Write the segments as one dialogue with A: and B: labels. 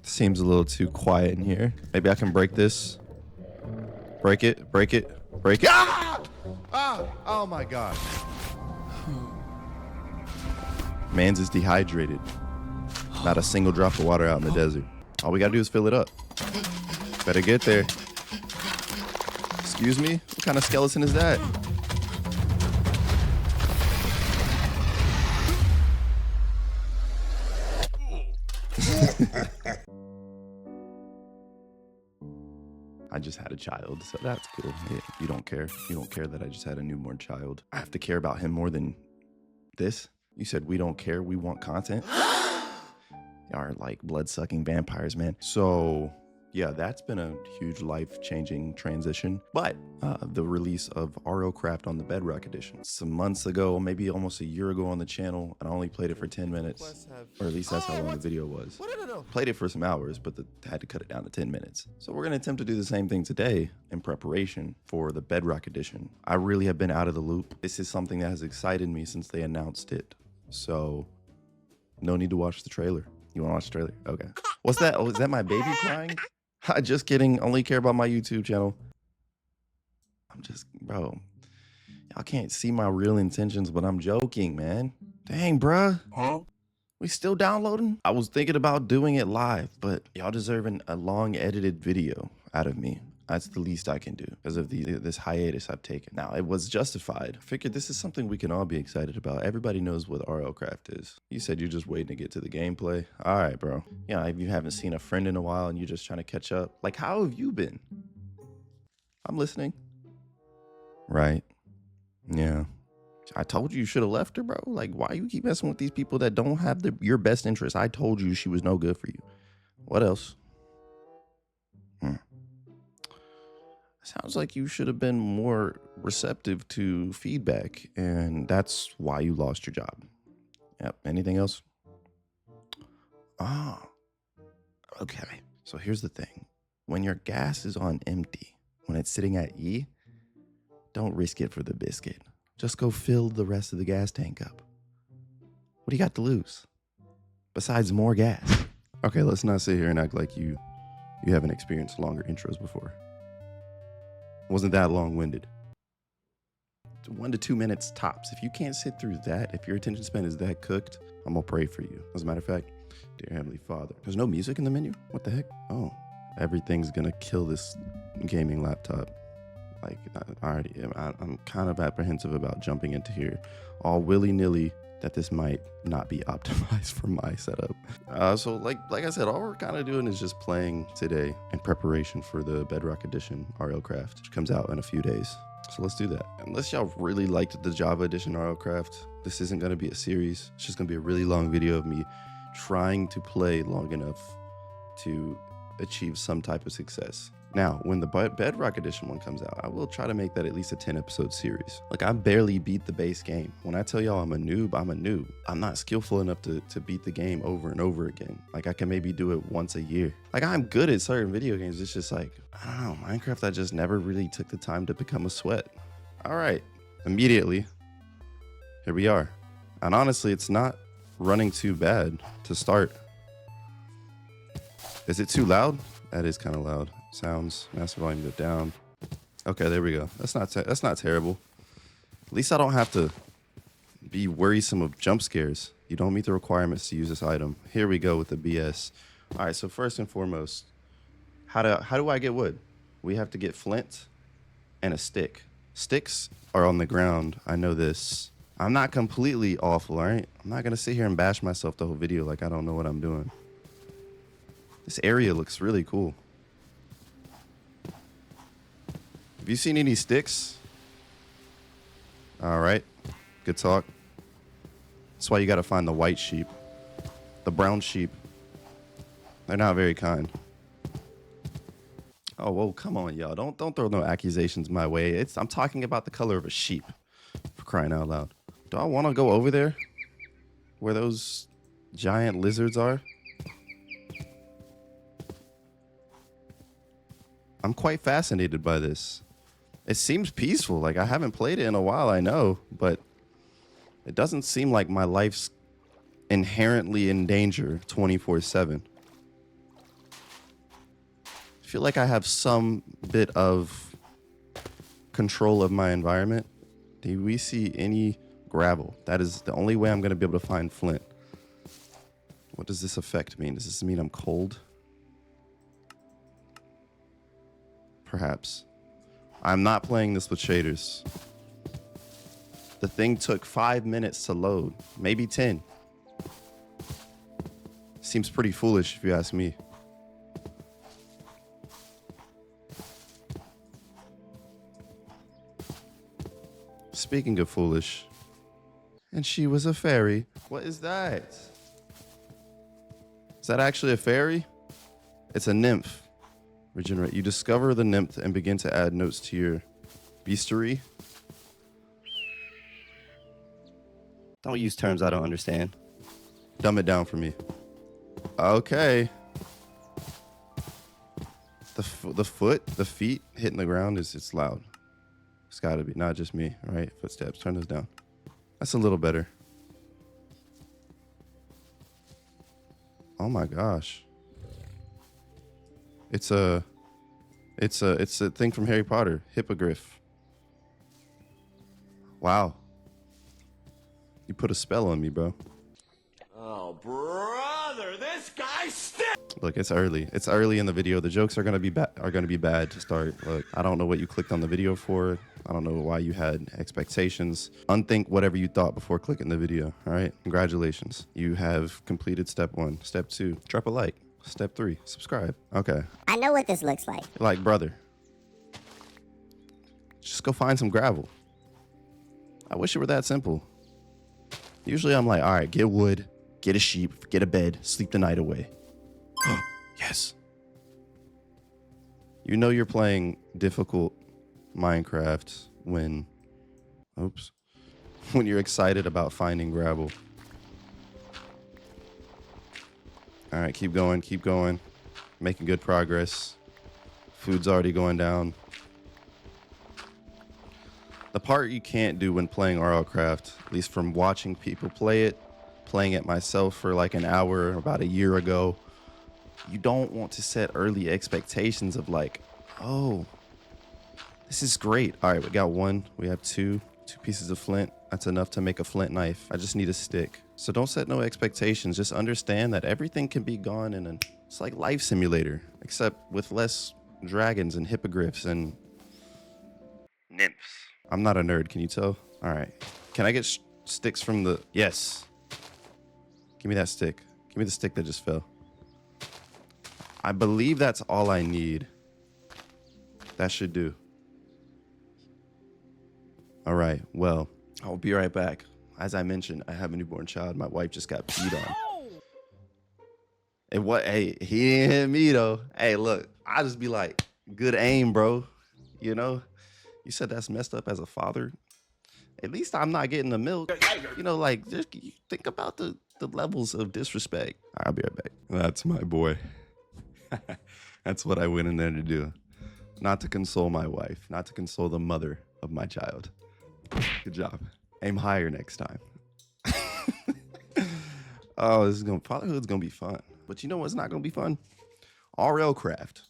A: Seems a little too quiet in here. Maybe I can break this. Break it, break it, break it. Ah! Ah! Oh my gosh. Mans is dehydrated. Not a single drop of water out in the desert. All we gotta do is fill it up. Better get there. Excuse me? What kind of skeleton is that? I just had a child, so that's cool. Yeah, you don't care. You don't care that I just had a newborn child. I have to care about him more than this? You said we don't care, we want content? Y'all are like blood-sucking vampires, man. So yeah, that's been a huge life-changing transition. But the release of RLCraft on the Bedrock Edition. Some months ago, maybe almost a year ago on the channel, and I only played it for 10 minutes. Or at least that's how long the video was. Played it for some hours, but had to cut it down to 10 minutes. So we're gonna attempt to do the same thing today in preparation for the Bedrock Edition. I really have been out of the loop. This is something that has excited me since they announced it. So no need to watch the trailer. You wanna watch the trailer? Okay. What's that? Oh, is that my baby crying? Just kidding. Only care about my YouTube channel. I'm just, bro. Y'all can't see my real intentions, but I'm joking, man. Dang, bruh. Huh? We still downloading? I was thinking about doing it live, but y'all deserving a long edited video out of me. That's the least I can do because of this hiatus I've taken. Now, it was justified. I figured this is something we can all be excited about. Everybody knows what RLCraft is. You said you're just waiting to get to the gameplay. All right, bro. Yeah, if you haven't seen a friend in a while and you're just trying to catch up, like, how have you been? I'm listening. Right. Yeah. I told you should have left her, bro. Like, why you keep messing with these people that don't have your best interest? I told you she was no good for you. What else? Sounds like you should have been more receptive to feedback, and that's why you lost your job. Yep. Anything else? Ah, okay. So here's the thing. When your gas is on empty, when it's sitting at E, don't risk it for the biscuit. Just go fill the rest of the gas tank up. What do you got to lose? Besides more gas. Okay, let's not sit here and act like you haven't experienced longer intros before. Wasn't that long-winded. 1 to 2 minutes tops. If you can't sit through that, if your attention span is that cooked, I'm gonna pray for you. As a matter of fact, dear Heavenly Father. There's no music in the menu? What the heck? Oh, everything's gonna kill this gaming laptop. Like, I'm kind of apprehensive about jumping into here all willy-nilly that this might not be optimized for my setup. So like I said, all we're kind of doing is just playing today in preparation for the Bedrock Edition RLCraft, which comes out in a few days. So let's do that. Unless y'all really liked the Java Edition RLCraft, this isn't gonna be a series. It's just gonna be a really long video of me trying to play long enough to achieve some type of success. Now, when the Bedrock Edition one comes out, I will try to make that at least a 10-episode series. Like, I barely beat the base game. When I tell y'all I'm a noob, I'm a noob. I'm not skillful enough to beat the game over and over again. Like, I can maybe do it once a year. Like, I'm good at certain video games. It's just like, I don't know, Minecraft, I just never really took the time to become a sweat. All right, immediately, here we are. And honestly, it's not running too bad to start. Is it too loud? That is kind of loud. Sounds, master volume go down. Okay, there we go. That's not terrible. At least I don't have to be worrisome of jump scares. You don't meet the requirements to use this item. Here we go with the BS. All right, so first and foremost, how do I get wood? We have to get flint and a stick. Sticks are on the ground. I know this. I'm not completely awful, all right? I'm not gonna sit here and bash myself the whole video like I don't know what I'm doing. This area looks really cool. Have you seen any sticks? All right, good talk. That's why you gotta find the white sheep. The brown sheep, they're not very kind. Oh, whoa, come on, y'all. Don't throw no accusations my way. I'm talking about the color of a sheep, for crying out loud. Do I wanna go over there where those giant lizards are? I'm quite fascinated by this. It seems peaceful. Like, I haven't played it in a while, I know, but it doesn't seem like my life's inherently in danger 24/7. I feel like I have some bit of control of my environment. Do we see any gravel? That is the only way I'm going to be able to find flint. What does this effect mean? Does this mean I'm cold? Perhaps. I'm not playing this with shaders. The thing took 5 minutes to load, maybe 10. Seems pretty foolish if you ask me. Speaking of foolish, and she was a fairy. What is that? Is that actually a fairy? It's a nymph. Regenerate. You discover the nymph and begin to add notes to your bestiary.
B: Don't use terms I don't understand.
A: Dumb it down for me. Okay. The feet hitting the ground it's loud. It's gotta be, not just me, right? Footsteps, turn those down. That's a little better. Oh my gosh. It's a thing from Harry Potter, hippogriff. Wow. You put a spell on me, bro.
C: Oh, brother, this guy stinks!
A: Look, it's early. It's early in the video. The jokes are gonna be bad to start. Look, I don't know what you clicked on the video for. I don't know why you had expectations. Unthink whatever you thought before clicking the video. All right, congratulations. You have completed step 1. Step 2, drop a like. Step 3, subscribe. Okay.
D: I know what this looks like.
A: Like, brother, just go find some gravel. I wish it were that simple. Usually I'm like, all right, get wood, get a sheep, get a bed, sleep the night away. Yes. You know you're playing difficult Minecraft when you're excited about finding gravel. All right, keep going. Making good progress. Food's already going down. The part you can't do when playing RLCraft, at least from watching people play it, playing it myself for like an hour about a year ago, you don't want to set early expectations of like, oh, this is great. All right, we got 1. We have 2 pieces of flint. That's enough to make a flint knife. I just need a stick. So don't set no expectations. Just understand that everything can be gone it's like life simulator, except with less dragons and hippogriffs and nymphs. I'm not a nerd, can you tell? All right. Can I get sticks from the... Yes. Give me that stick. Give me the stick that just fell. I believe that's all I need. That should do. All right, well, I'll be right back. As I mentioned, I have a newborn child. My wife just got peed on. And what? Hey, he didn't hit me though. Hey, look, I just be like, good aim, bro. You know, you said that's messed up as a father. At least I'm not getting the milk. You know, like, just think about the levels of disrespect. I'll be right back. That's my boy. That's what I went in there to do. Not to console my wife, not to console the mother of my child. Good job. Aim higher next time. Oh, fatherhood's gonna be fun. But you know what's not gonna be fun? RLCraft.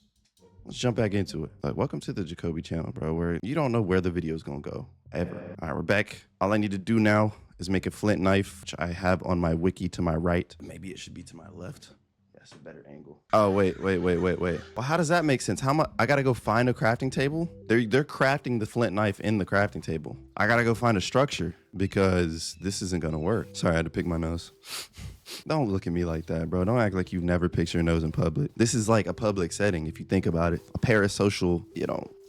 A: Let's jump back into it. Welcome to the Jacoby channel, bro, where you don't know where the video's gonna go, ever. All right, we're back. All I need to do now is make a flint knife, which I have on my wiki to my right. Maybe it should be to my left. That's a better angle. Oh, wait. Well, how does that make sense? I gotta go find a crafting table? They're crafting the flint knife in the crafting table. I gotta go find a structure because this isn't gonna work. Sorry, I had to pick my nose. Don't look at me like that, bro. Don't act like you've never picked your nose in public. This is like a public setting, if you think about it. A parasocial,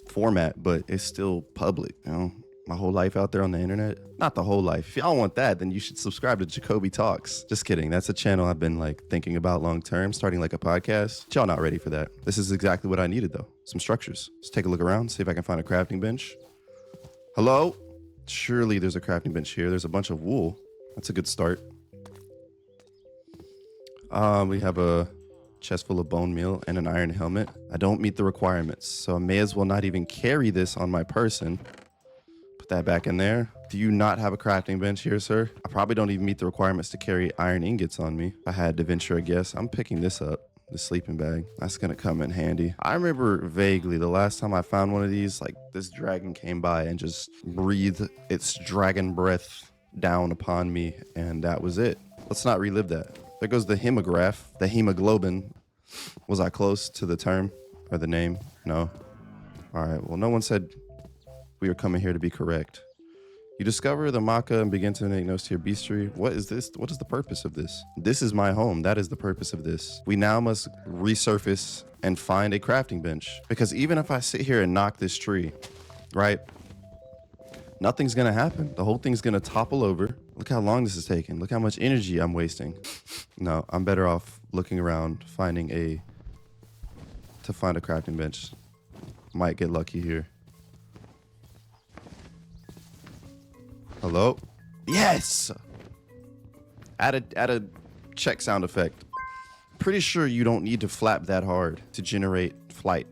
A: format, but it's still public, My whole life out there on the internet. Not the whole life. If y'all want that, then you should subscribe to Jacoby Talks. Just kidding. That's a channel I've been thinking about long term, starting like a podcast. But y'all not ready for that. This is exactly what I needed though. Some structures. Let's take a look around, see if I can find a crafting bench. Hello? Surely there's a crafting bench here. There's a bunch of wool. That's a good start. We have a chest full of bone meal and an iron helmet. I don't meet the requirements, so I may as well not even carry this on my person. That back in there. Do you not have a crafting bench here, sir? I probably don't even meet the requirements to carry iron ingots on me. If I had to venture a guess, I'm picking this up. The sleeping bag. That's gonna come in handy. I remember vaguely the last time I found one of these, like this dragon came by and just breathed its dragon breath down upon me, and that was it. Let's not relive that. There goes the hemograph, the hemoglobin. Was I close to the term or the name? No. All right, well, no one said we were coming here to be correct. You discover the maca and begin to make notes to your bestiary. What is this? What is the purpose of this? This is my home. That is the purpose of this. We now must resurface and find a crafting bench. Because even if I sit here and knock this tree, right? Nothing's gonna happen. The whole thing's gonna topple over. Look how long this is taking. Look how much energy I'm wasting. No, I'm better off looking around, to find a crafting bench. Might get lucky here. Hello? Yes! Add a check sound effect. Pretty sure you don't need to flap that hard to generate flight.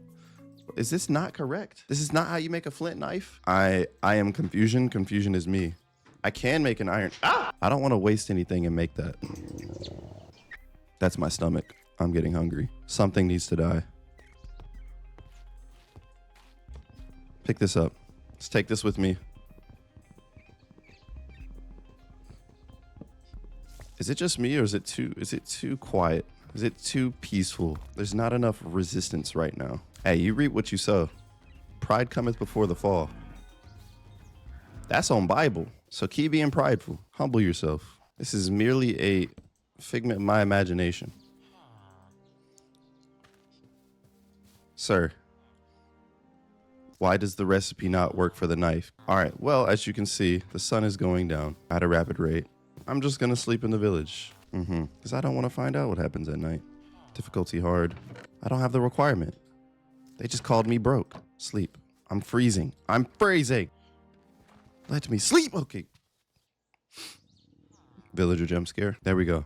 A: Is this not correct? This is not how you make a flint knife? I am confusion. Confusion is me. I can make an iron. Ah! I don't want to waste anything and make that. That's my stomach. I'm getting hungry. Something needs to die. Pick this up. Let's take this with me. Is it just me, or is it too quiet? Is it too peaceful? There's not enough resistance right now. Hey, you reap what you sow. Pride cometh before the fall. That's on Bible. So keep being prideful. Humble yourself. This is merely a figment of my imagination. Sir, why does the recipe not work for the knife? All right, well, as you can see, the sun is going down at a rapid rate. I'm just gonna sleep in the village. Because I don't want to find out what happens at night. Difficulty hard. I don't have the requirement. They just called me broke. Sleep. I'm freezing. I'm freezing. Let me sleep. Okay. Villager jump scare. There we go.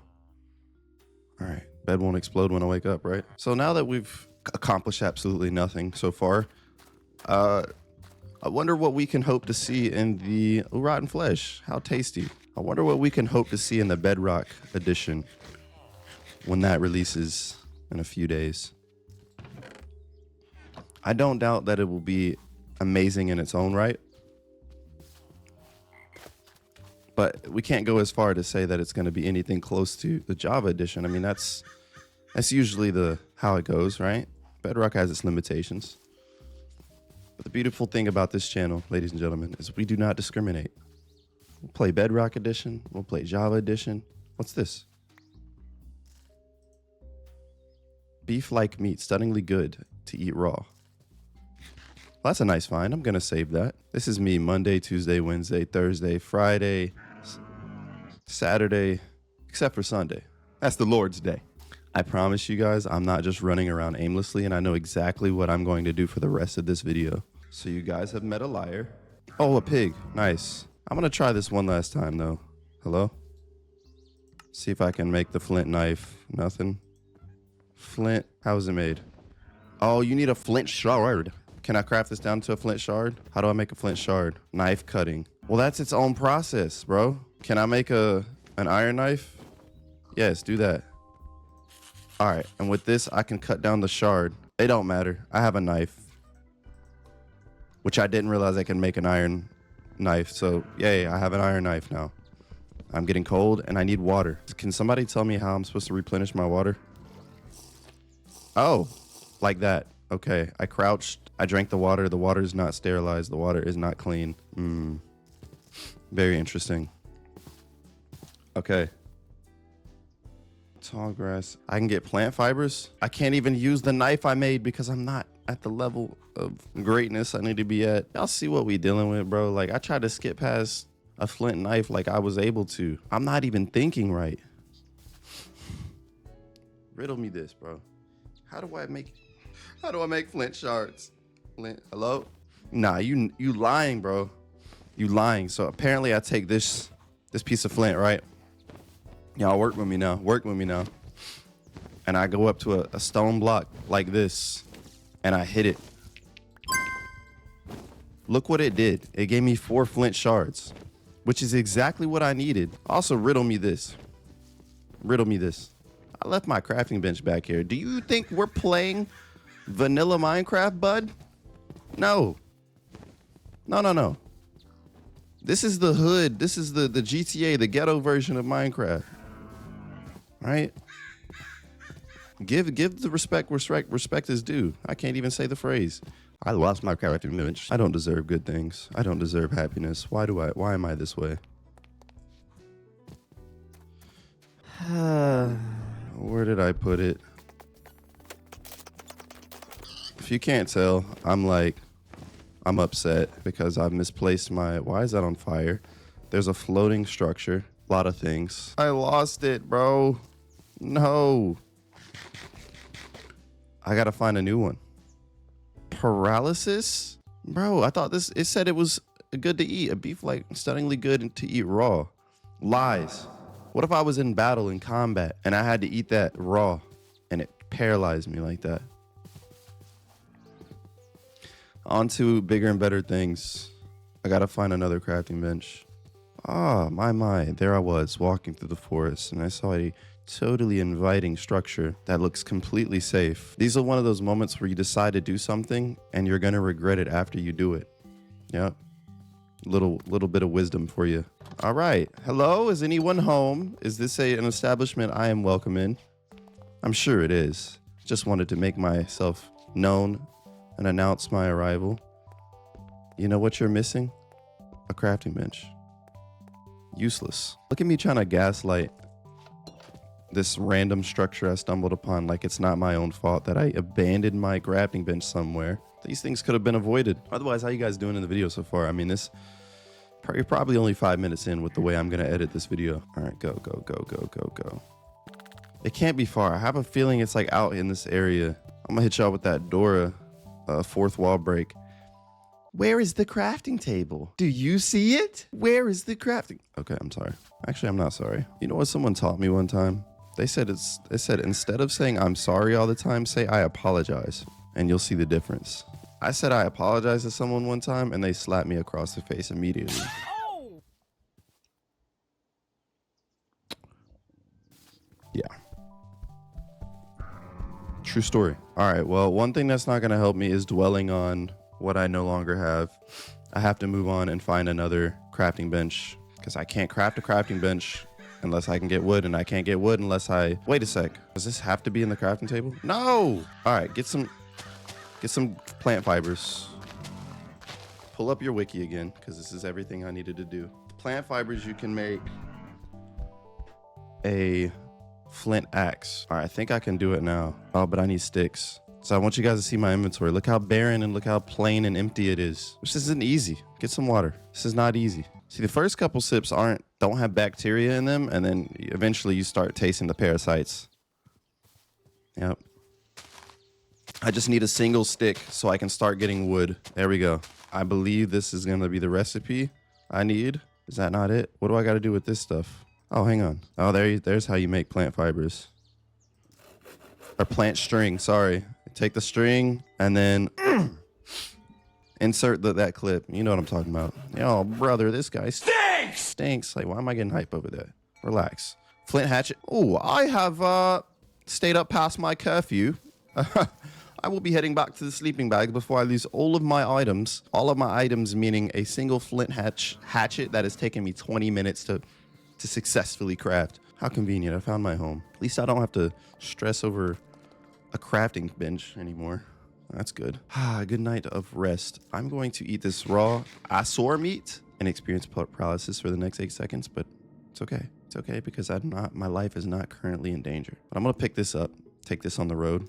A: All right. Bed won't explode when I wake up, right? So now that we've accomplished absolutely nothing so far, I wonder what we can hope to see in the rotten flesh. How tasty. I wonder what we can hope to see in the Bedrock Edition when that releases in a few days. I don't doubt that it will be amazing in its own right, but we can't go as far to say that it's going to be anything close to the Java Edition. I mean, that's usually how it goes, right? Bedrock has its limitations. But the beautiful thing about this channel, ladies and gentlemen, is we do not discriminate. We'll play Bedrock Edition. We'll play Java Edition. What's this? Beef-like meat, stunningly good to eat raw. Well, that's a nice find. I'm going to save that. This is me Monday, Tuesday, Wednesday, Thursday, Friday, Saturday, except for Sunday. That's the Lord's Day. I promise you guys, I'm not just running around aimlessly, and I know exactly what I'm going to do for the rest of this video. So you guys have met a liar. Oh, a pig. Nice. I'm going to try this one last time, though. Hello? See if I can make the flint knife. Nothing. Flint. How is it made? Oh, you need a flint shard. Can I craft this down to a flint shard? How do I make a flint shard? Knife cutting. Well, that's its own process, bro. Can I make an iron knife? Yes, do that. All right. And with this, I can cut down the shard. They don't matter. I have a knife, which I didn't realize I can make an iron knife. So yay, I have an iron knife now. I'm getting cold and I need water. Can somebody tell me how I'm supposed to replenish my water? Oh, like that. Okay, I crouched. I drank the water. The water is not sterilized. The water is not clean. Very interesting. Okay. Tall grass. I can get plant fibers. I can't even use the knife I made because I'm not at the level of greatness I need to be at. Y'all see what we dealing with, bro? Like, I tried to skip past a flint knife like I was able to. I'm not even thinking right. Riddle me this, bro. How do I make flint shards? Flint, hello? Nah, you lying, bro. You lying. So apparently I take this piece of flint, right? Y'all work with me now. Work with me now. And I go up to a stone block like this, and I hit it. Look what it did. It gave me 4 flint shards. which is exactly what I needed. Also, riddle me this. Riddle me this. I left my crafting bench back here. Do you think we're playing vanilla Minecraft, bud? No. No, no, no. This is the hood. This is the GTA, the ghetto version of Minecraft. Right? Give the respect is due. I can't even say the phrase. I lost my crafting bench. I don't deserve good things. I don't deserve happiness. Why am I this way? Where did I put it? If you can't tell, I'm upset because I've misplaced why is that on fire? There's a floating structure, a lot of things. I lost it, bro. No. I gotta find a new one. Paralysis? Bro, I thought it said it was good to eat. A beef like stunningly good to eat raw. Lies. What if I was in battle, in combat, and I had to eat that raw and it paralyzed me like that? On to bigger and better things. I gotta find another crafting bench. Ah, my. There I was walking through the forest and I saw a totally inviting structure that looks completely safe. These are one of those moments where you decide to do something and you're gonna regret it after you do it. Yep. Little bit of wisdom for you. All right. Hello, is anyone home? Is this an establishment I am welcome in? I'm sure it is. Just wanted to make myself known and announce my arrival. You know what you're missing? A crafting bench. Useless. Look at me trying to gaslight this random structure I stumbled upon like it's not my own fault that I abandoned my crafting bench somewhere. These things could have been avoided. Otherwise, how you guys doing in the video so far? I mean, you're probably only 5 minutes in with the way I'm gonna edit this video. All right, go. It can't be far. I have a feeling it's like out in this area. I'm gonna hit y'all with that Dora fourth wall break. Where is the crafting table? Do you see it? Where is the crafting? Okay, I'm sorry. Actually, I'm not sorry. You know what someone taught me one time? They said instead of saying I'm sorry all the time, say I apologize, and you'll see the difference. I said I apologize to someone one time, and they slapped me across the face immediately. Oh! Yeah. True story. All right, well, one thing that's not going to help me is dwelling on what I no longer have. I have to move on and find another crafting bench because I can't craft a crafting bench unless I can get wood, and I can't get wood unless wait a sec. Does this have to be in the crafting table? No! All right, get some plant fibers. Pull up your wiki again because this is everything I needed to do. Plant fibers, you can make a flint axe. All right, I think I can do it now. Oh, but I need sticks. So I want you guys to see my inventory. Look how barren and look how plain and empty it is. This isn't easy. Get some water. This is not easy. See, the first couple sips don't have bacteria in them, and then eventually you start tasting the parasites. Yep. I just need a single stick so I can start getting wood. There we go. I believe this is gonna be the recipe I need. Is that not it? What do I gotta do with this stuff? Oh, hang on. Oh, there's how you make plant fibers. Or plant string, sorry. Take the string and then insert that clip. You know what I'm talking about. Oh, brother, this guy stinks. Like, why am I getting hype over that? Relax. Flint hatchet. Oh, I have stayed up past my curfew. I will be heading back to the sleeping bag before I lose all of my items. All of my items meaning a single flint hatchet that has taken me 20 minutes to successfully craft. How convenient. I found my home. At least I don't have to stress over a crafting bench anymore. That's good. Good night of rest. I'm going to eat this raw asor meat and experience paralysis for the next 8 seconds, but it's okay. It's okay because my life is not currently in danger. But I'm gonna pick this up, take this on the road.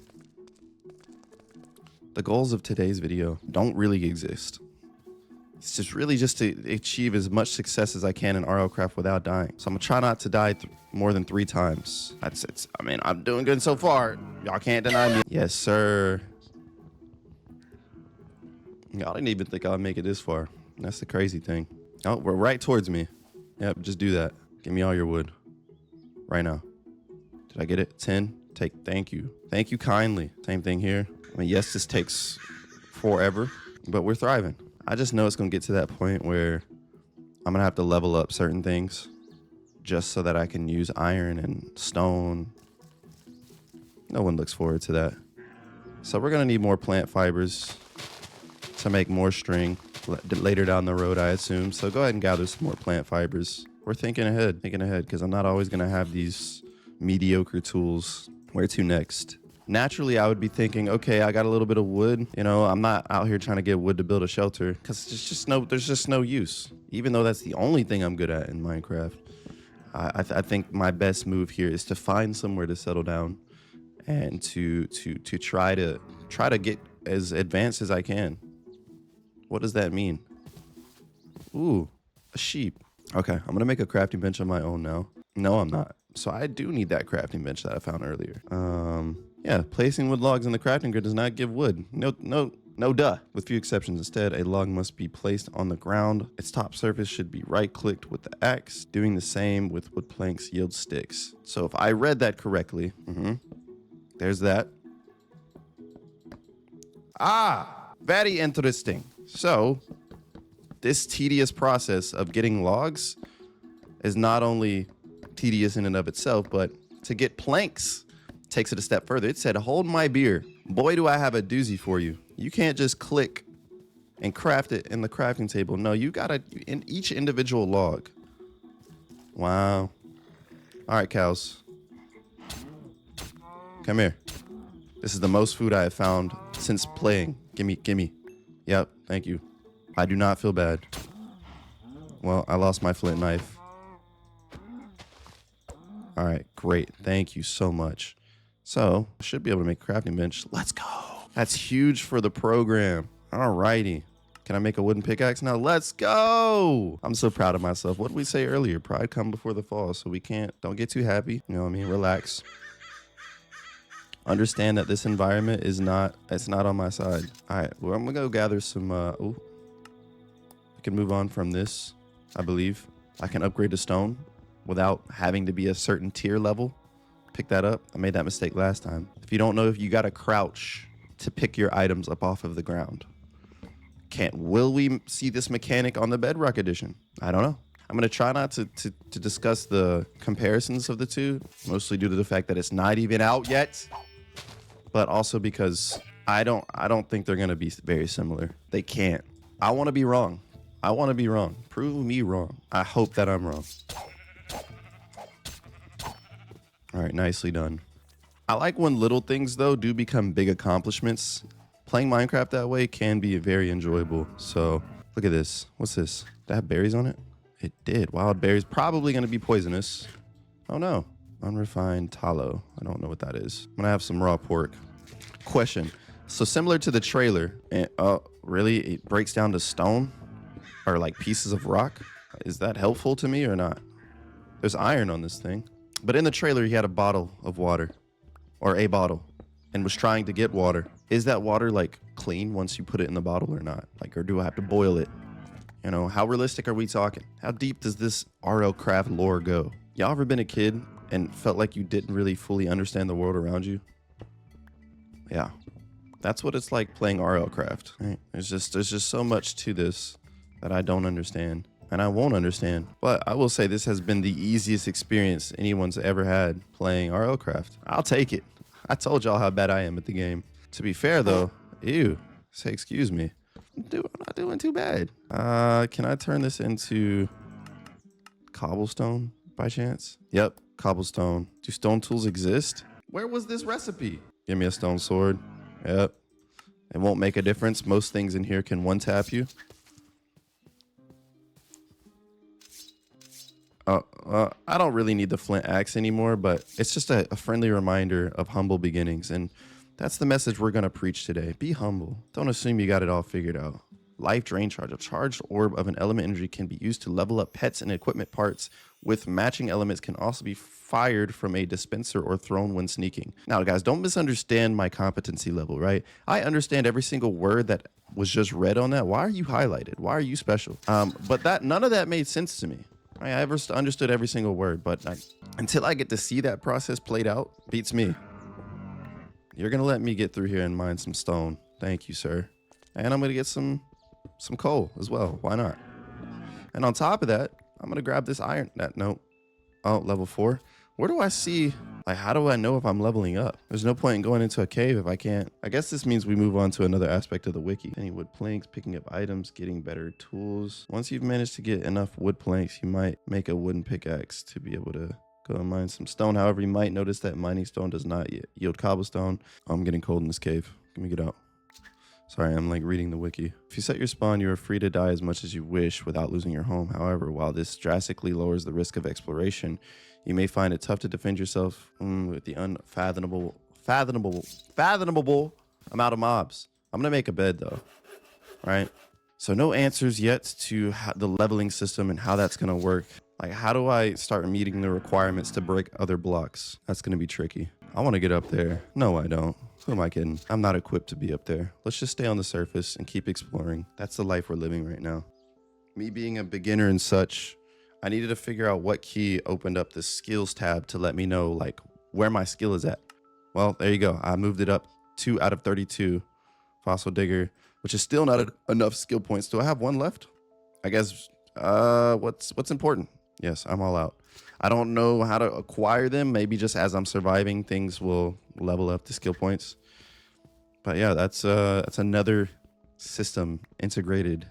A: The goals of today's video don't really exist. It's just really just to achieve as much success as I can in RLCraft without dying. So I'm gonna try not to die more than 3 times. I mean, I'm doing good so far. Y'all can't deny me. Yes, sir. Y'all didn't even think I'd make it this far. That's the crazy thing. Oh, we're right towards me. Yep, just do that. Give me all your wood. Right now. Did I get it? 10? Thank you. Thank you kindly. Same thing here. I mean, yes, this takes forever, but we're thriving. I just know it's gonna get to that point where I'm gonna have to level up certain things just so that I can use iron and stone. No one looks forward to that. So we're gonna need more plant fibers to make more string later down the road, I assume. So go ahead and gather some more plant fibers. We're thinking ahead, because I'm not always gonna have these mediocre tools. Where to next? Naturally, I would be thinking, okay, I got a little bit of wood. You know, I'm not out here trying to get wood to build a shelter because there's just no use. Even though that's the only thing I'm good at in Minecraft, I think my best move here is to find somewhere to settle down and to try to get as advanced as I can. What does that mean? Ooh, a sheep. Okay, I'm gonna make a crafting bench on my own now. No, I'm not. So I do need that crafting bench that I found earlier. Yeah, placing wood logs in the crafting grid does not give wood. No duh. With few exceptions, instead, a log must be placed on the ground. Its top surface should be right-clicked with the axe. Doing the same with wood planks yields sticks. So if I read that correctly, there's that. Ah, very interesting. So this tedious process of getting logs is not only tedious in and of itself, but to get planks takes it a step further. It said, hold my beer. Boy, do I have a doozy for you. You can't just click and craft it in the crafting table. No, you gotta in each individual log. Wow. All right, cows. Come here. This is the most food I have found since playing. Gimme. Yep, thank you. I do not feel bad. Well, I lost my flint knife. All right, great. Thank you so much. So, I should be able to make a crafting bench. Let's go. That's huge for the program. All righty. Can I make a wooden pickaxe now? Let's go. I'm so proud of myself. What did we say earlier? Pride come before the fall. So don't get too happy. You know what I mean? Relax. Understand that this environment it's not on my side. All right, well, I'm gonna go gather some, we can move on from this, I believe. I can upgrade to stone without having to be a certain tier level. Pick that up. I made that mistake last time. If you don't know, if you gotta crouch to pick your items up off of the ground. Will we see this mechanic on the Bedrock Edition? I don't know. I'm gonna try not to discuss the comparisons of the two, mostly due to the fact that it's not even out yet, but also because I don't think they're gonna be very similar. They can't. I want to be wrong. Prove me wrong. I hope that I'm wrong. All right, nicely done. I like when little things, though, do become big accomplishments. Playing Minecraft that way can be very enjoyable. So, look at this. What's this? Did that have berries on it? It did. Wild berries. Probably going to be poisonous. Oh, no. Unrefined tallow. I don't know what that is. I'm going to have some raw pork. Question. So, similar to the trailer, and really? It breaks down to stone? Or, like, pieces of rock? Is that helpful to me or not? There's iron on this thing. But in the trailer, he had a bottle of water. Or a bottle. And was trying to get water. Is that water, like, clean once you put it in the bottle or not? Like, or do I have to boil it? You know, how realistic are we talking? How deep does this RLCraft lore go? Y'all ever been a kid and felt like you didn't really fully understand the world around you? Yeah. That's what it's like playing RLCraft. Right? There's just so much to this that I don't understand. And I won't understand. But I will say this has been the easiest experience anyone's ever had playing RLCraft. I'll take it. I told y'all how bad I am at the game. To be fair, though, say excuse me. I'm not doing too bad. Can I turn this into cobblestone by chance? Yep, cobblestone. Do stone tools exist? Where was this recipe? Give me a stone sword. Yep. It won't make a difference. Most things in here can one-tap you. I don't really need the flint axe anymore, but it's just a friendly reminder of humble beginnings. And that's the message we're going to preach today. Be humble. Don't assume you got it all figured out. Life drain charge. A charged orb of an element energy can be used to level up pets and equipment parts with matching elements, can also be fired from a dispenser or thrown when sneaking. Now, guys, don't misunderstand my competency level, right? I understand every single word that was just read on that. Why are you highlighted? Why are you special? But none of that made sense to me. I understood every single word, but until I get to see that process played out, beats me. You're going to let me get through here and mine some stone. Thank you, sir. And I'm going to get some coal as well. Why not? And on top of that, I'm gonna grab this iron. Nope. Oh, level 4. Where do I see, like, how do I know if I'm leveling up? There's no point in going into a cave if I can't. I guess this means we move on to another aspect of the wiki. Any wood planks, picking up items, getting better tools. Once you've managed to get enough wood planks, you might make a wooden pickaxe to be able to go and mine some stone. However, you might notice that mining stone does not yield cobblestone. Oh, I'm getting cold in this cave. Let me get out. Sorry, I'm like reading the wiki. If you set your spawn, you are free to die as much as you wish without losing your home. However, while this drastically lowers the risk of exploration, you may find it tough to defend yourself with the unfathomable amount of mobs. I'm gonna make a bed though, right? So no answers yet to the leveling system and how that's gonna work. Like, how do I start meeting the requirements to break other blocks? That's gonna be tricky. I wanna get up there. No, I don't. Who am I kidding? I'm not equipped to be up there. Let's just stay on the surface and keep exploring. That's the life we're living right now. Me being a beginner and such, I needed to figure out what key opened up the skills tab to let me know like where my skill is at. Well, there you go. I moved it up 2 out of 32. Fossil digger, which is still not enough skill points. Do I have 1 left? I guess, what's important? Yes, I'm all out. I don't know how to acquire them. Maybe just as I'm surviving, things will level up the skill points. But yeah, that's another system integrated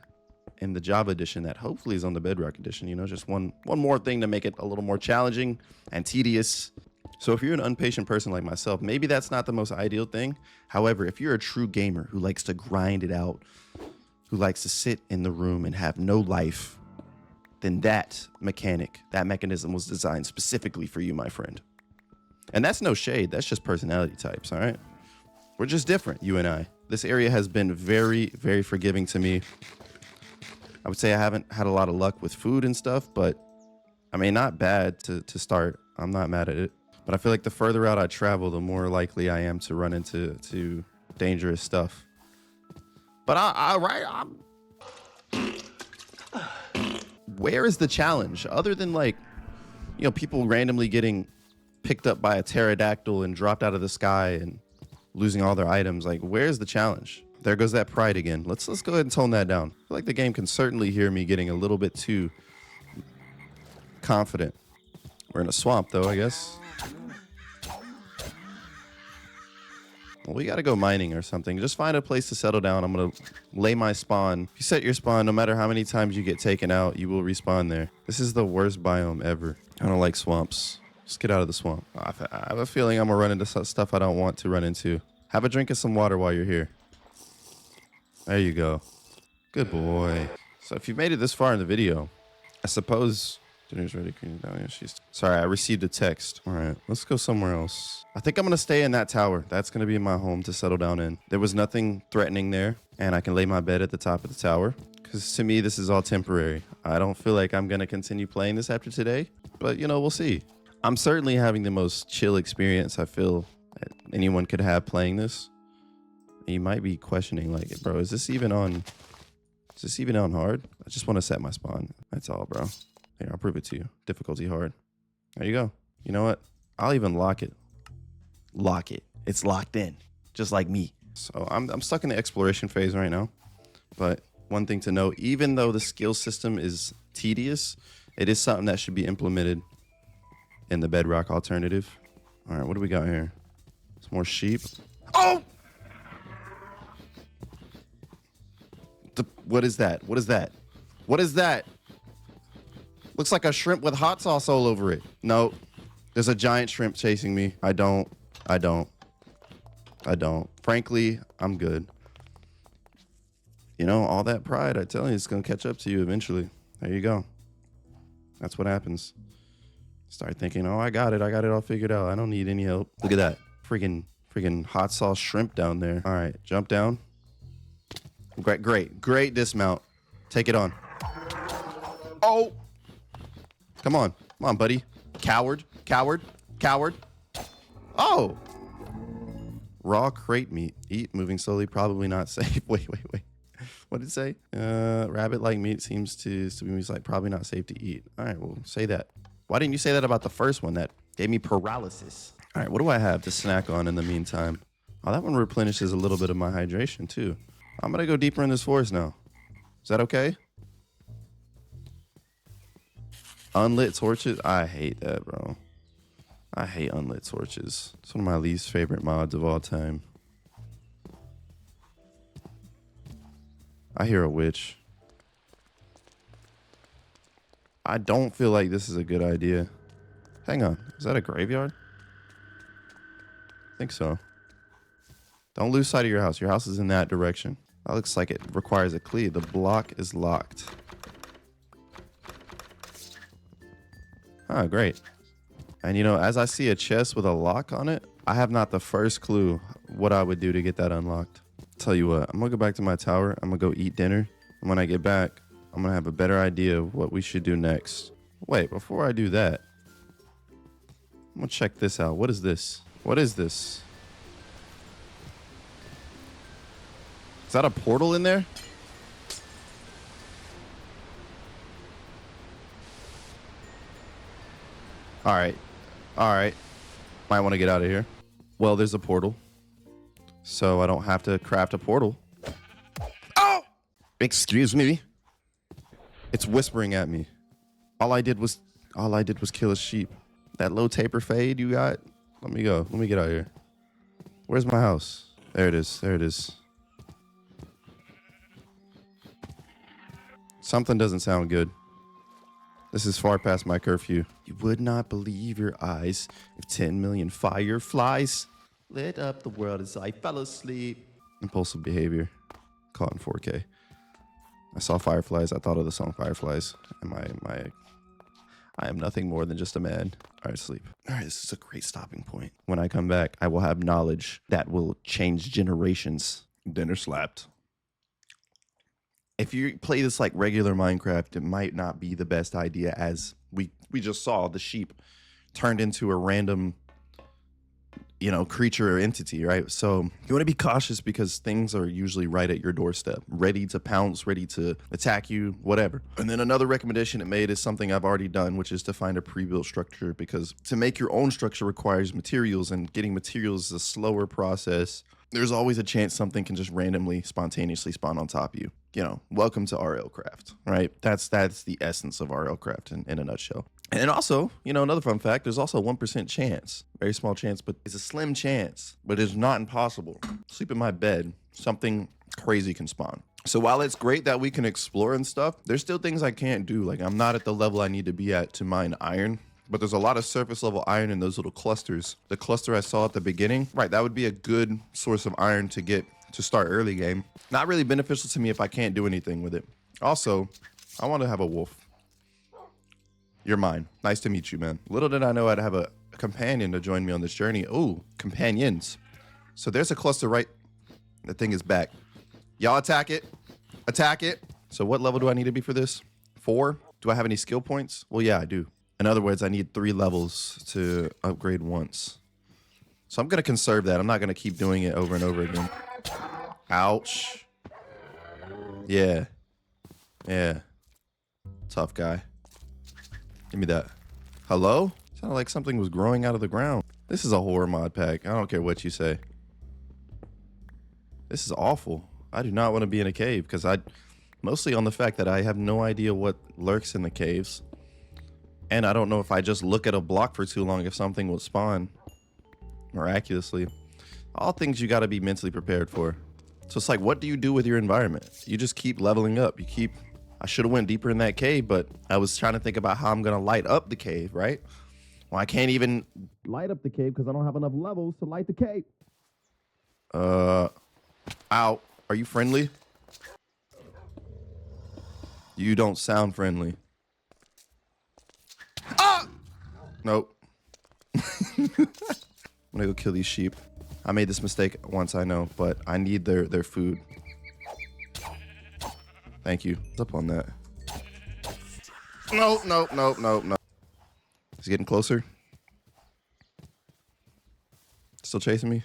A: in the Java edition that hopefully is on the Bedrock edition. You know, just one more thing to make it a little more challenging and tedious. So if you're an impatient person like myself, maybe that's not the most ideal thing. However, if you're a true gamer who likes to grind it out, who likes to sit in the room and have no life, then that mechanism was designed specifically for you, my friend. And that's no shade. That's just personality types, all right? We're just different, you and I. This area has been very, very forgiving to me. I would say I haven't had a lot of luck with food and stuff, but I mean, not bad to start. I'm not mad at it. But I feel like the further out I travel, the more likely I am to run into dangerous stuff. But where is the challenge? Other than like, you know, people randomly getting picked up by a pterodactyl and dropped out of the sky and losing all their items. Like, where's the challenge? There goes that pride again. Let's go ahead and tone that down. I feel like the game can certainly hear me getting a little bit too confident. We're in a swamp though, I guess. Well, we gotta go mining or something. Just find a place to settle down. I'm gonna lay my spawn. If you set your spawn, no matter how many times you get taken out, you will respawn there. This is the worst biome ever. I don't like swamps. Just get out of the swamp. I have a feeling I'm gonna run into stuff I don't want to run into. Have a drink of some water while you're here. There you go. Good boy. So if you made it this far in the video, I suppose dinner's ready. Sorry, I received a text. All right, let's go somewhere else. I think I'm gonna stay in that tower. That's gonna be my home to settle down in. There was nothing threatening there, and I can lay my bed at the top of the tower. Because to me, this is all temporary. I don't feel like I'm gonna continue playing this after today, but you know, we'll see. I'm certainly having the most chill experience I feel anyone could have playing this. You might be questioning, like, bro, is this even on hard? I just want to set my spawn. That's all, bro. Here, I'll prove it to you. Difficulty hard. There you go. You know what? I'll even lock it. Lock it. It's locked in, just like me. So I'm stuck in the exploration phase right now. But one thing to know, even though the skill system is tedious, it is something that should be implemented in the Bedrock alternative. All right, what do we got here? Some more sheep. Oh! What is that? What is that? What is that? Looks like a shrimp with hot sauce all over it. No, there's a giant shrimp chasing me. I don't. Frankly, I'm good. You know, all that pride, I tell you, it's going to catch up to you eventually. There you go. That's what happens. Start thinking, oh, I got it all figured out. I don't need any help. Look at that. Freaking hot sauce shrimp down there. All right, jump down. Great dismount. Take it on. Oh! Come on, buddy. Coward. Oh! Raw crate meat. Eat, moving slowly, probably not safe. Wait. What did it say? Rabbit-like meat seems to be like probably not safe to eat. All right, well, say that. Why didn't you say that about the first one? That gave me paralysis. All right, what do I have to snack on in the meantime? Oh, that one replenishes a little bit of my hydration too. I'm gonna go deeper in this forest now. Is that okay? Unlit torches? I hate that, bro. I hate unlit torches. It's one of my least favorite mods of all time. I hear a witch. I don't feel like this is a good idea. Hang on. Is that a graveyard? I think so. Don't lose sight of your house. Your house is in that direction. That looks like it requires a key. The block is locked. Ah, great. And you know, as I see a chest with a lock on it, I have not the first clue what I would do to get that unlocked. Tell you what, I'm gonna go back to my tower. I'm gonna go eat dinner. And when I get back, I'm gonna have a better idea of what we should do next. Wait, before I do that, I'm gonna check this out. What is this? What is this? Is that a portal in there? All right. All right. Might want to get out of here. Well, there's a portal. So I don't have to craft a portal. Oh! Excuse me. It's whispering at me. All I did was kill a sheep. That low taper fade you got? Let me go. Let me get out of here. Where's my house? There it is. There it is. Something doesn't sound good. This is far past my curfew. You would not believe your eyes if 10 million fireflies lit up the world as I fell asleep. Impulsive behavior. Caught in 4K. I saw fireflies. I thought of the song Fireflies. And I am nothing more than just a man. All right, sleep. All right, this is a great stopping point. When I come back, I will have knowledge that will change generations. Dinner slapped. If you play this like regular Minecraft, it might not be the best idea, as we just saw the sheep turned into a random, you know, creature or entity, right? So you want to be cautious because things are usually right at your doorstep, ready to pounce, ready to attack you, whatever. And then another recommendation it made is something I've already done, which is to find a pre-built structure, because to make your own structure requires materials, and getting materials is a slower process. There's always a chance something can just randomly, spontaneously spawn on top of you. You know, welcome to RLCraft, right? That's the essence of RLCraft in a nutshell. And then also, you know, another fun fact, there's also a 1% chance, very small chance, but it's a slim chance, but it's not impossible. Sleep in my bed, something crazy can spawn. So while it's great that we can explore and stuff, there's still things I can't do. Like, I'm not at the level I need to be at to mine iron. But there's a lot of surface level iron in those little clusters. The cluster I saw at the beginning, right, that would be a good source of iron to get to start early game. Not really beneficial to me if I can't do anything with it. Also, I want to have a wolf. You're mine. Nice to meet you, man. Little did I know I'd have a companion to join me on this journey. Oh, companions. So there's a cluster right. The thing is back. Y'all attack it. Attack it. So what level do I need to be for this? 4? Do I have any skill points? Well, yeah, I do. In other words, I need 3 levels to upgrade once. So I'm going to conserve that. I'm not going to keep doing it over and over again. Ouch. Yeah. Yeah. Tough guy. Give me that. Hello? Sounded like something was growing out of the ground. This is a horror mod pack. I don't care what you say. This is awful. I do not want to be in a cave, because mostly on the fact that I have no idea what lurks in the caves. And I don't know if I just look at a block for too long if something will spawn miraculously. All things you got to be mentally prepared for. So it's like, what do you do with your environment? You just keep leveling up. I should have went deeper in that cave, but I was trying to think about how I'm going to light up the cave, right? Well, I can't even light up the cave because I don't have enough levels to light the cave. Ow. Are you friendly? You don't sound friendly. Ah! Nope. I'm gonna go kill these sheep. I made this mistake once, I know, but I need their food. Thank you. What's up on that? Nope, nope, nope, nope, nope. He's getting closer. Still chasing me?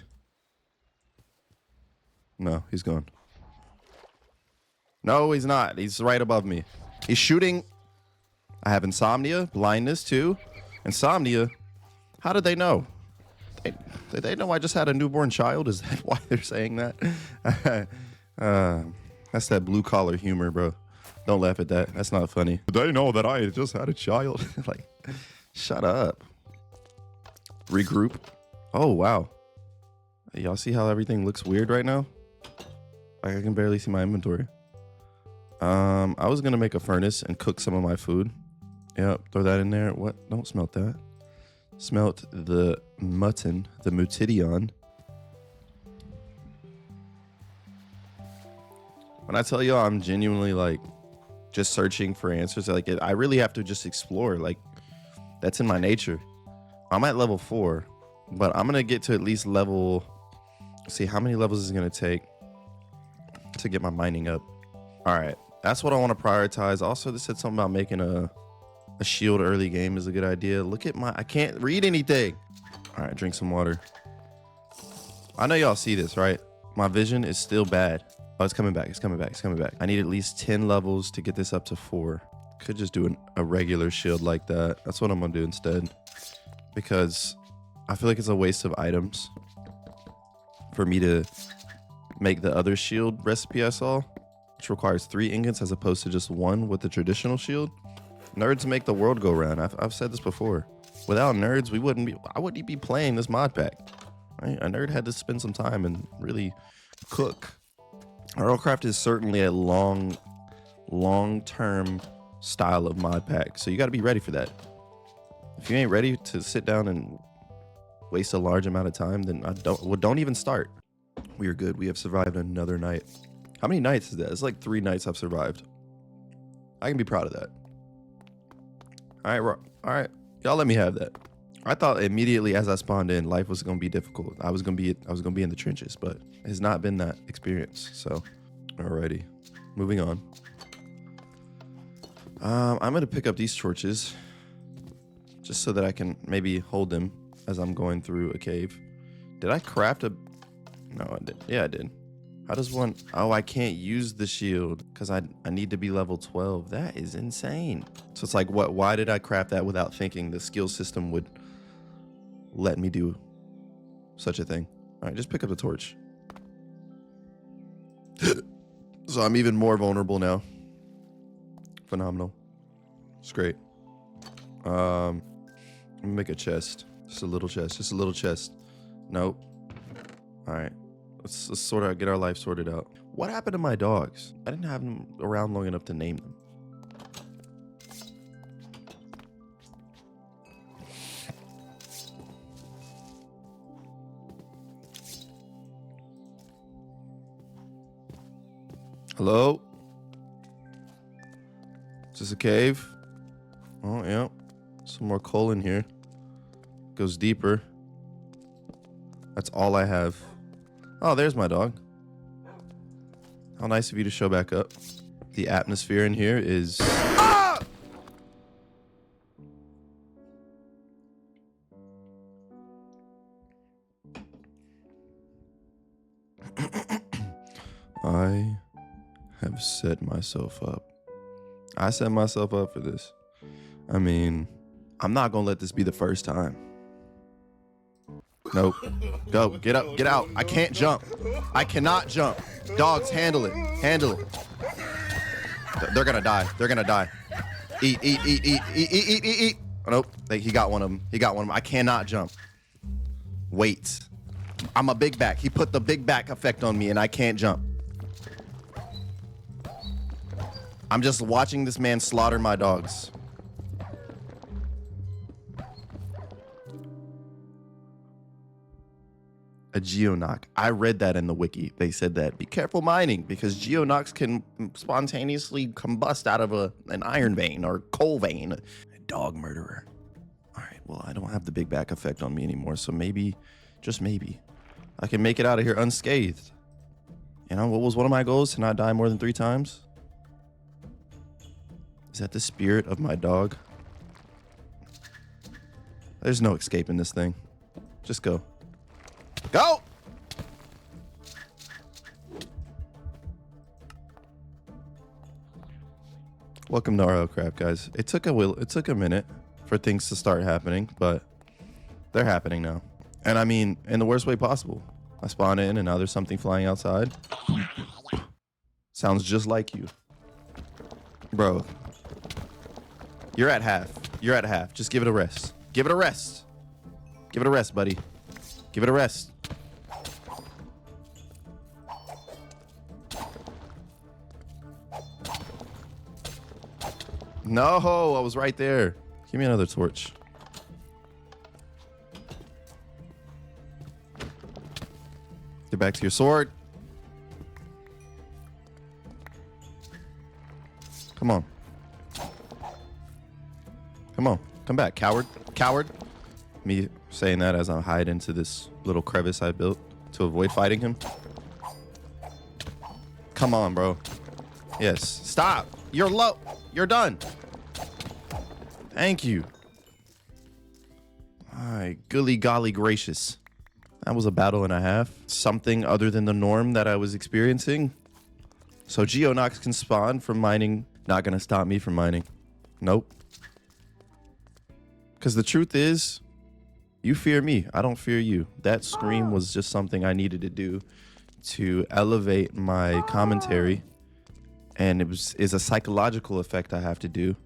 A: No, he's gone. No, he's not. He's right above me. He's shooting. I have insomnia, blindness too. Insomnia. How did they know? Did they know I just had a newborn child? Is that why they're saying that? That's that blue collar humor, bro. Don't laugh at that. That's not funny. They know that I just had a child. Like, shut up. Regroup. Oh, wow. Y'all see how everything looks weird right now? Like, I can barely see my inventory. I was gonna make a furnace and cook some of my food. Yep, throw that in there. What? Don't smelt that. Smelt the mutton, the mutidion. When I tell y'all I'm genuinely like just searching for answers, like I really have to just explore. Like that's in my nature. I'm at level 4, but I'm gonna get to at least level. See how many levels is it gonna take to get my mining up. All right, that's what I want to prioritize. Also, this said something about making a shield early game is a good idea. Look at I can't read anything. All right, drink some water. I know y'all see this, right? My vision is still bad. Oh, it's coming back. It's coming back. It's coming back. I need at least 10 levels to get this up to 4. Could just do a regular shield like that. That's what I'm going to do instead. Because I feel like it's a waste of items for me to make the other shield recipe I saw, which requires 3 ingots as opposed to just 1 with the traditional shield. Nerds make the world go round. I've said this before. Without nerds, I wouldn't be playing this mod pack. Right? A nerd had to spend some time and really cook. RLCraft is certainly a long-term style of mod pack, so you got to be ready for that. If you ain't ready to sit down and waste a large amount of time, then don't even start. We are good. We have survived another night. How many nights is that? It's like 3 nights I've survived. I can be proud of that. All right, y'all let me have that. I thought immediately as I spawned in, life was gonna be difficult. I was gonna be in the trenches, but it has not been that experience. So, alrighty, moving on. I'm gonna pick up these torches just so that I can maybe hold them as I'm going through a cave. Did I craft a? No, I did. Yeah, I did. How does one? Oh, I can't use the shield because I need to be level 12. That is insane. So it's like, what? Why did I craft that without thinking the skill system would let me do such a thing? All right, just pick up the torch. So I'm even more vulnerable now. Phenomenal. It's great. Let me make a chest. Just a little chest. Just a little chest. Nope. All right. Let's sort out, get our life sorted out. What happened to my dogs? I didn't have them around long enough to name them. Hello? Is this a cave? Oh, yeah. Some more coal in here. Goes deeper. That's all I have. Oh, there's my dog. How nice of you to show back up. The atmosphere in here is... Ah! I have set myself up. I set myself up for this. I mean, I'm not gonna let this be the first time. Nope. Go. Get up. Get out. I can't jump. I cannot jump. Dogs, handle it. Handle it. They're gonna die. They're gonna die. Eat, eat, eat, eat, eat, eat, eat, eat, eat. Oh, nope. He got one of them. He got one of them. I cannot jump. Wait. I'm a big back. He put the big back effect on me and I can't jump. I'm just watching this man slaughter my dogs. A geonock. I read that in the wiki. They said that. Be careful mining because geonocks can spontaneously combust out of an iron vein or coal vein. A dog murderer. All right, well, I don't have the big back effect on me anymore, so maybe, just maybe, I can make it out of here unscathed. You know, what was one of my goals? To not die more than 3 times? Is that the spirit of my dog? There's no escaping this thing. Just go. Go! Welcome to RLCraft, guys. It took a minute for things to start happening, but they're happening now. And I mean, in the worst way possible. I spawn in and now there's something flying outside. Sounds just like you. Bro. You're at half. You're at half. Just give it a rest. Give it a rest. Give it a rest, buddy. Give it a rest. No, I was right there. Give me another torch. Get back to your sword. Come on. Come on. Come back, coward. Coward. Me saying that as I hide into this little crevice I built to avoid fighting him. Come on, bro. Yes. Stop. You're low. You're done. Thank you. My golly golly gracious. That was a battle and a half. Something other than the norm that I was experiencing. So Geonox can spawn from mining. Not gonna stop me from mining. Nope. Because the truth is, you fear me. I don't fear you. That scream was just something I needed to do to elevate my commentary. And it is a psychological effect I have to do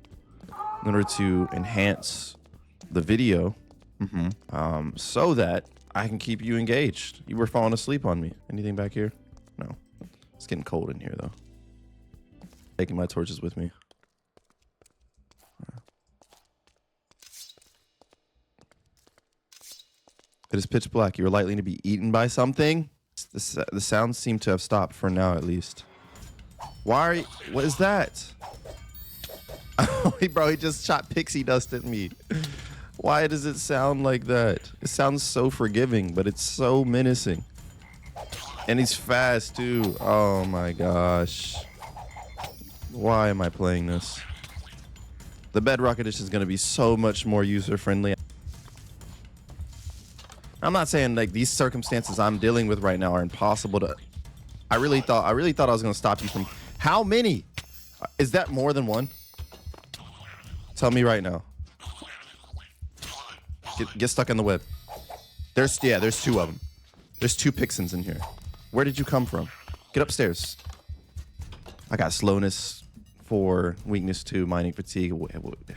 A: in order to enhance the video. So that I can keep you engaged. You were falling asleep on me. Anything back here? No. It's getting cold in here though. Taking my torches with me. It is pitch black. You are likely to be eaten by something. The sounds seem to have stopped for now, at least. Why are you, what is that? Oh, bro, he just shot pixie dust at me. Why does it sound like that? It sounds so forgiving, but it's so menacing. And he's fast too. Oh my gosh. Why am I playing this? The Bedrock Edition is going to be so much more user-friendly. I'm not saying like these circumstances I'm dealing with right now are impossible to. I really thought I was going to stop you from. How many? Is that more than one? Tell me right now. Get stuck in the web. There's two of them. There's two Pixins in here. Where did you come from? Get upstairs. I got slowness 4, weakness 2, mining fatigue,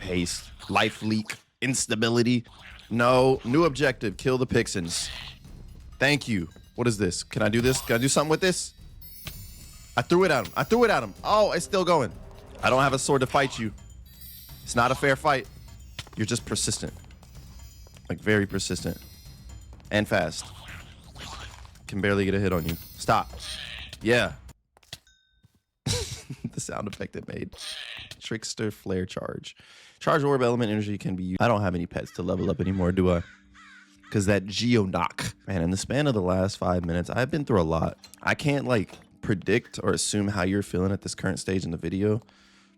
A: haste, life leak, instability. No, new objective, kill the Pixins. Thank you. What is this? Can I do this? Can I do something with this? I threw it at him. Oh, it's still going. I don't have a sword to fight you. It's not a fair fight. You're just persistent. Like very persistent. And fast. Can barely get a hit on you. Stop. Yeah. The sound effect it made. Trickster flare charge. Charge orb element energy can be used. I don't have any pets to level up anymore, do I? Because that Geonox. Man, in the span of the last 5 minutes, I've been through a lot. I can't like predict or assume how you're feeling at this current stage in the video.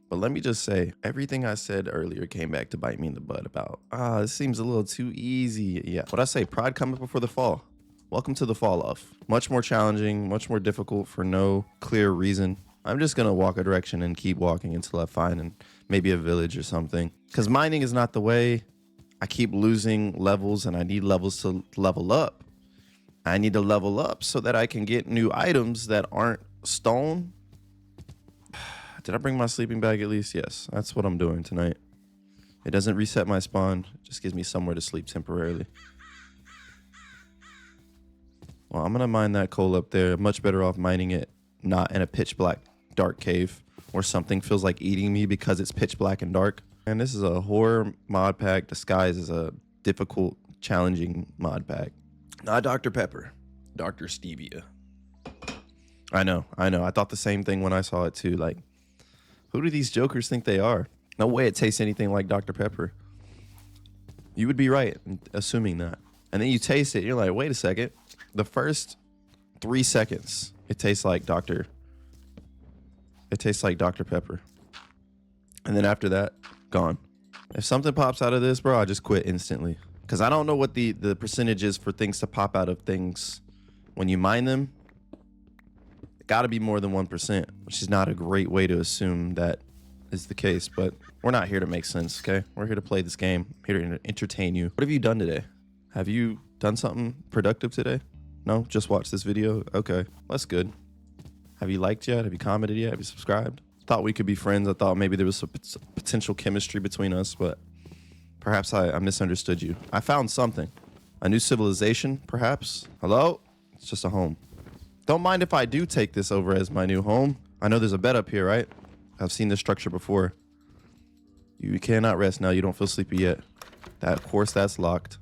A: But let me just say, everything I said earlier came back to bite me in the butt about, this seems a little too easy. Yeah, what I say, pride cometh before the fall. Welcome to the fall off. Much more challenging, much more difficult for no clear reason. I'm just gonna walk a direction and keep walking until I find maybe a village or something. Because mining is not the way. I keep losing levels and I need levels to level up. I need to level up so that I can get new items that aren't stone. Did I bring my sleeping bag at least? Yes, that's what I'm doing tonight. It doesn't reset my spawn, it just gives me somewhere to sleep temporarily. Well, I'm gonna mine that coal up there. I'm much better off mining it not in a pitch black dark cave where something feels like eating me because it's pitch black and dark. And this is a horror mod pack disguised as a difficult, challenging mod pack. Not Dr. Pepper, Dr. Stevia. I know. I thought the same thing when I saw it too. Like, who do these jokers think they are? No way it tastes anything like Dr. Pepper. You would be right in assuming that. And then you taste it, you're like, wait a second. The first 3 seconds, it tastes like Dr. Pepper. And then after that, gone. If something pops out of this, bro, I just quit instantly. Because I don't know what the percentage is for things to pop out of things when you mine them. It got to be more than 1%, which is not a great way to assume that is the case. But we're not here to make sense, okay? We're here to play this game. Here to entertain you. What have you done today? Have you done something productive today? No? Just watch this video? Okay. Well, that's good. Have you liked yet? Have you commented yet? Have you subscribed? thought we could be friends. I thought maybe there was some potential chemistry between us, but perhaps I misunderstood you. I found something. A new civilization, perhaps? Hello? It's just a home. Don't mind if I do take this over as my new home. I know there's a bed up here, right? I've seen this structure before. You cannot rest now. You don't feel sleepy yet. Of course, that's locked.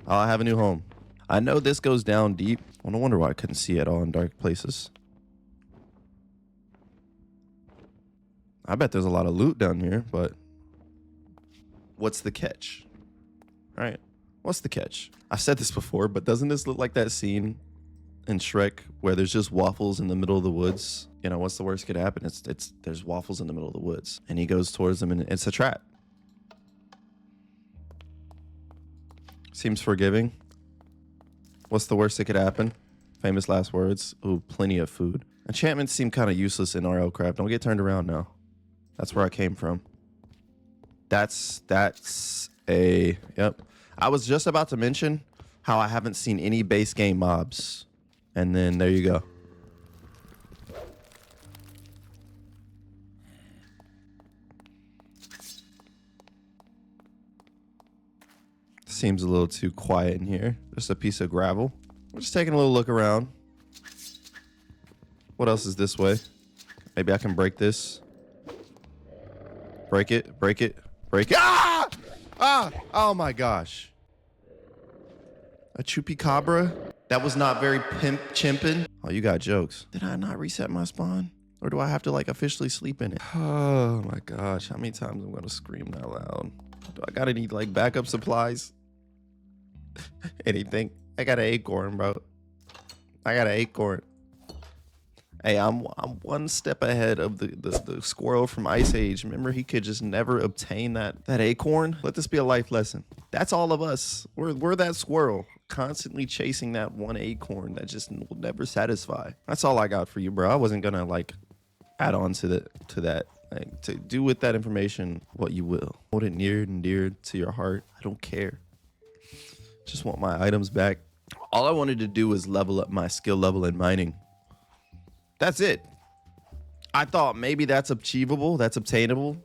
A: I have a new home. I know this goes down deep. I don't wonder why I couldn't see at all in dark places. I bet there's a lot of loot down here, but what's the catch? All right. What's the catch? I've said this before, but doesn't this look like that scene in Shrek where there's just waffles in the middle of the woods? You know, what's the worst could happen? There's waffles in the middle of the woods, and he goes towards them, and it's a trap. Seems forgiving. What's the worst that could happen? Famous last words. Ooh, plenty of food. Enchantments seem kind of useless in RLCraft. Don't get turned around now. That's where I came from. That's a, yep. I was just about to mention how I haven't seen any base game mobs. And then there you go. Seems a little too quiet in here. Just a piece of gravel. We're just taking a little look around. What else is this way? Maybe I can break this. Break it, break it, break it. Ah! Ah! Oh my gosh. A chupacabra? That was not very chimpin'. Oh, you got jokes. Did I not reset my spawn? Or do I have to like officially sleep in it? Oh my gosh. How many times I'm gonna scream that loud? Do I gotta need like backup supplies? Anything? I got an acorn, bro. I got an acorn. Hey, I'm one step ahead of the squirrel from Ice Age. Remember, he could just never obtain that acorn. Let this be a life lesson. That's all of us. We're that squirrel constantly chasing that one acorn that just will never satisfy. That's all I got for you, bro. I wasn't gonna like add on to that. Like, to do with that information what you will. Hold it near and dear to your heart. I don't care. Just want my items back. All I wanted to do was level up my skill level in mining. That's it. I thought maybe that's achievable, that's obtainable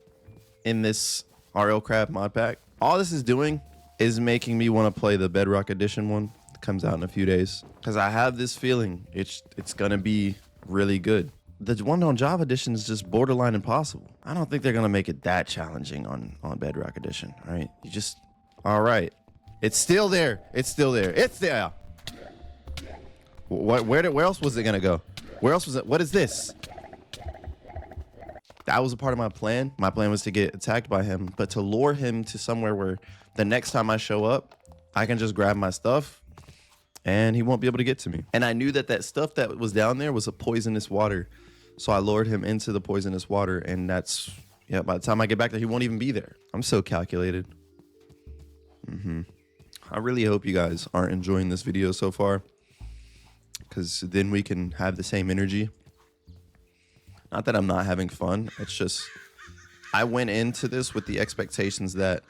A: in this RLCraft mod pack. All this is doing is making me want to play the Bedrock Edition one. It comes out in a few days. Because I have this feeling it's gonna be really good. The one on Java Edition is just borderline impossible. I don't think they're gonna make it that challenging on Bedrock Edition. All right, all right. It's still there. It's still there. It's there. Where else was it gonna go? Where else was it? What is this? That was a part of my plan. My plan was to get attacked by him, but to lure him to somewhere where the next time I show up, I can just grab my stuff and he won't be able to get to me. And I knew that stuff that was down there was a poisonous water. So I lured him into the poisonous water, and that's, yeah, by the time I get back there, he won't even be there. I'm so calculated. I really hope you guys are enjoying this video so far, because then we can have the same energy. Not that I'm not having fun. It's just I went into this with the expectations that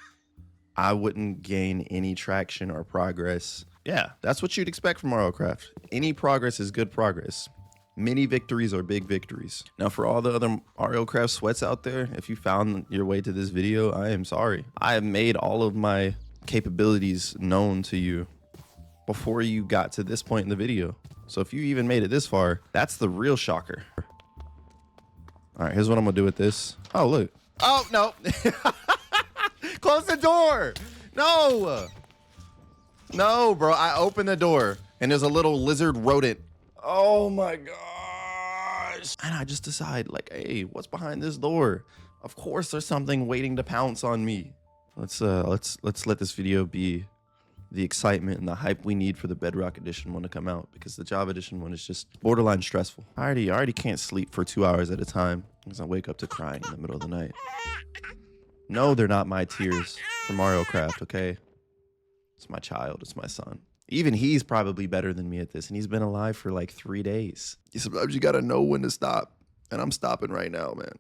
A: I wouldn't gain any traction or progress. Yeah, that's what you'd expect from RLCraft. Any progress is good progress. Many victories are big victories. Now, for all the other RLCraft sweats out there, if you found your way to this video, I am sorry. I have made all of my capabilities known to you before you got to this point in the video. So if you even made it this far, that's the real shocker. All right, here's what I'm gonna do with this. Oh, look. Oh, no. Close the door. No. No, bro. I opened the door and there's a little lizard rodent. Oh my gosh. And I just decide like, hey, what's behind this door? Of course there's something waiting to pounce on me. Let's let this video be the excitement and the hype we need for the Bedrock Edition one to come out, because the Java Edition one is just borderline stressful. I already can't sleep for 2 hours at a time because I wake up to crying in the middle of the night. No, they're not my tears from RLCraft, okay? It's my child, it's my son. Even he's probably better than me at this, and he's been alive for like 3 days. Sometimes you gotta know when to stop, and I'm stopping right now, man.